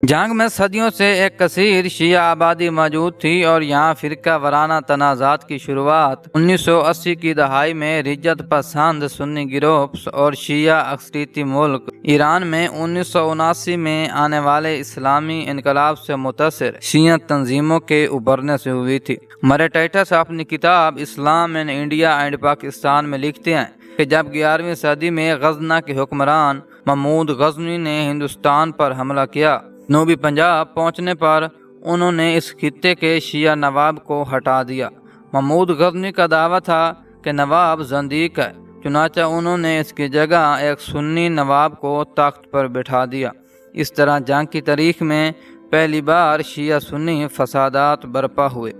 جنگ میں صدیوں سے ایک کثیر شیعہ آبادی موجود تھی اور یہاں فرقہ وارانہ تنازعات کی شروعات 1980 کی دہائی میں رجت پسند سنی گروپس اور شیعہ اکثریتی ملک ایران میں 1979 میں آنے والے اسلامی انقلاب سے متاثر شیعہ تنظیموں کے ابھرنے سے ہوئی تھی۔ مرے ٹائٹس اپنی کتاب اسلام ان انڈیا اینڈ پاکستان میں لکھتے ہیں کہ جب 11ویں صدی میں غزنہ کے حکمران محمود غزنوی نے ہندوستان پر حملہ کیا، جنوبی پنجاب پہنچنے پر انہوں نے اس خطے کے شیعہ نواب کو ہٹا دیا۔ محمود غزنوی کا دعویٰ تھا کہ نواب زندیق ہے، چنانچہ انہوں نے اس کی جگہ ایک سنی نواب کو تخت پر بٹھا دیا۔ اس طرح جنگ کی تاریخ میں پہلی بار شیعہ سنی فسادات برپا ہوئے۔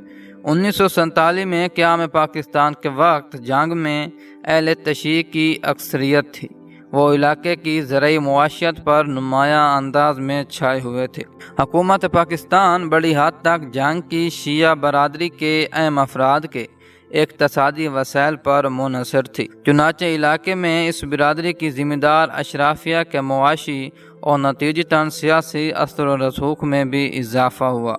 1947 میں قیام پاکستان کے وقت جنگ میں اہل تشیع کی اکثریت تھی۔ وہ علاقے کی زرعی معیشت پر نمایاں انداز میں چھائے ہوئے تھے۔ حکومت پاکستان بڑی حد تک جنگ کی شیعہ برادری کے اہم افراد کے اقتصادی وسائل پر منحصر تھی، چنانچہ علاقے میں اس برادری کی ذمہ دار اشرافیہ کے معاشی اور نتیجتاً سیاسی اثر و رسوخ میں بھی اضافہ ہوا،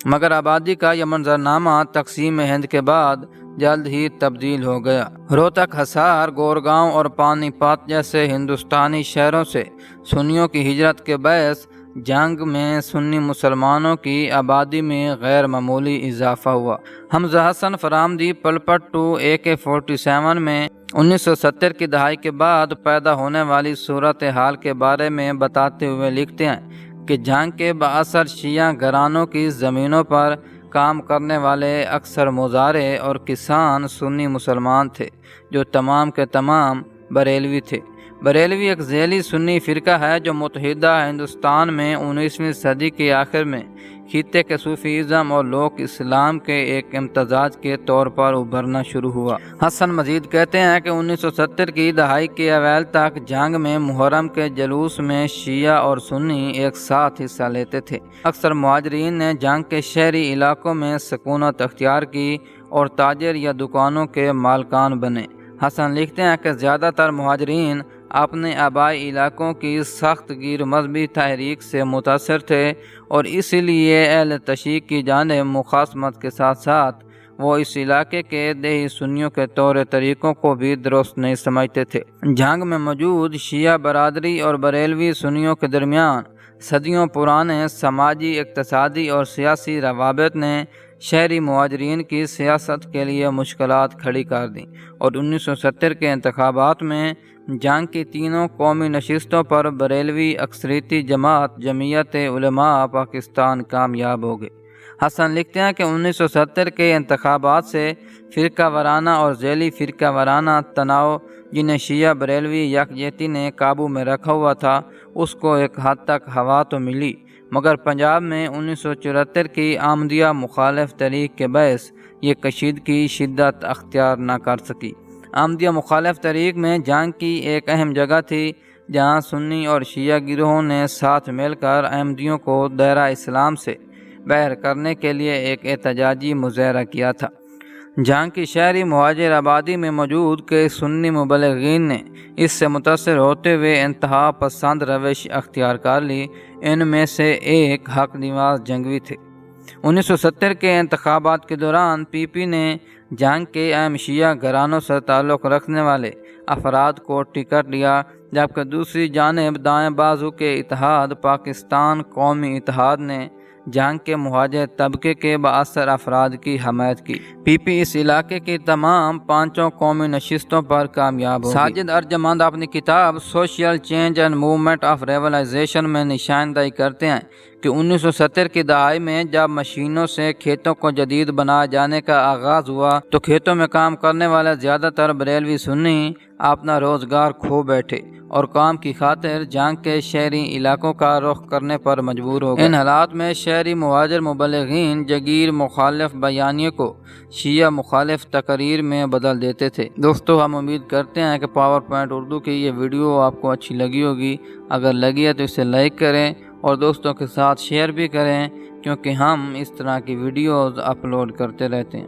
مگر آبادی کا یہ منظرنامہ تقسیم ہند کے بعد جلد ہی تبدیل ہو گیا۔ روہتک، حصار، گورگاؤں اور پانی پت جیسے ہندوستانی شہروں سے سنیوں کی ہجرت کے باعث جنگ میں سنی مسلمانوں کی آبادی میں غیر معمولی اضافہ ہوا۔ حمزہ حسن فرامدی پلپٹ 2 AK-47 میں 1970 کی دہائی کے بعد پیدا ہونے والی صورتحال کے بارے میں بتاتے ہوئے لکھتے ہیں کہ جنگ کے بااثر شیعہ گھرانوں کی زمینوں پر کام کرنے والے اکثر مزارع اور کسان سنی مسلمان تھے، جو تمام کے تمام بریلوی تھے۔ بریلوی ایک ذیلی سنی فرقہ ہے جو متحدہ ہندوستان میں 19ویں صدی کے آخر میں خطے کے صوفیزم اور لوک اسلام کے ایک امتزاج کے طور پر ابھرنا شروع ہوا۔ حسن مزید کہتے ہیں کہ 1970 کی دہائی کے اوائل تک جنگ میں محرم کے جلوس میں شیعہ اور سنی ایک ساتھ حصہ لیتے تھے۔ اکثر مہاجرین نے جنگ کے شہری علاقوں میں سکونت اختیار کی اور تاجر یا دکانوں کے مالکان بنے۔ حسن لکھتے ہیں کہ زیادہ تر مہاجرین اپنے آبائی علاقوں کی سخت گیر مذہبی تحریک سے متاثر تھے اور اسی لیے اہل تشیع کی جانب مخاصمت کے ساتھ ساتھ وہ اس علاقے کے دیہی سنیوں کے طور طریقوں کو بھی درست نہیں سمجھتے تھے۔ جنگ میں موجود شیعہ برادری اور بریلوی سنیوں کے درمیان صدیوں پرانے سماجی، اقتصادی اور سیاسی روابط نے شہری مہاجرین کی سیاست کے لیے مشکلات کھڑی کر دیں اور 1970 کے انتخابات میں جنگ کی تینوں قومی نشستوں پر بریلوی اکثریتی جماعت جمعیت علماء پاکستان کامیاب ہو گئی۔ حسن لکھتے ہیں کہ 1970 کے انتخابات سے فرقہ وارانہ اور ذیلی فرقہ وارانہ تناؤ جنہیں شیعہ بریلوی یکجہتی نے قابو میں رکھا ہوا تھا، اس کو ایک حد تک ہوا تو ملی، مگر پنجاب میں 1974 کی آمدیہ مخالف تحریک کے باعث یہ کشیدگی شدت اختیار نہ کر سکی۔ آمدیہ مخالف تحریک میں جنگ کی ایک اہم جگہ تھی، جہاں سنی اور شیعہ گروہوں نے ساتھ مل کر احمدیوں کو دائرہ اسلام سے باہر کرنے کے لیے ایک احتجاجی مظاہرہ کیا تھا۔ جنگ کی شہری مہاجر آبادی میں موجود کئی سنی مبلغین نے اس سے متاثر ہوتے ہوئے انتہا پسند روش اختیار کر لی۔ ان میں سے ایک حق نواز جنگوی تھے۔ 1970 کے انتخابات کے دوران PP نے جنگ کے اہم شیعہ گھرانوں سے تعلق رکھنے والے افراد کو ٹکٹ دیا، جبکہ دوسری جانب دائیں بازو کے اتحاد پاکستان قومی اتحاد نے جنگ کے مہاجر طبقے کے بااثر افراد کی حمایت کی۔ PP اس علاقے کی تمام 5 قومی نشستوں پر کامیاب ہو گئی۔ ساجد ارجمند اپنی کتاب social change and movement of ریولائزیشن میں نشاندہی کرتے ہیں کہ 1970 کی دہائی میں جب مشینوں سے کھیتوں کو جدید بنائے جانے کا آغاز ہوا تو کھیتوں میں کام کرنے والے زیادہ تر بریلوی سنی اپنا روزگار کھو بیٹھے اور کام کی خاطر جنگ کے شہری علاقوں کا رخ کرنے پر مجبور ہو گئے۔ ان حالات میں شہری مہاجر مبلغین جگیر مخالف بیانیے کو شیعہ مخالف تقریر میں بدل دیتے تھے۔ دوستو، ہم امید کرتے ہیں کہ پاور پوائنٹ اردو کی یہ ویڈیو آپ کو اچھی لگی ہوگی۔ اگر لگی ہے تو اسے لائک کریں اور دوستوں کے ساتھ شیئر بھی کریں، کیونکہ ہم اس طرح کی ویڈیوز اپلوڈ کرتے رہتے ہیں۔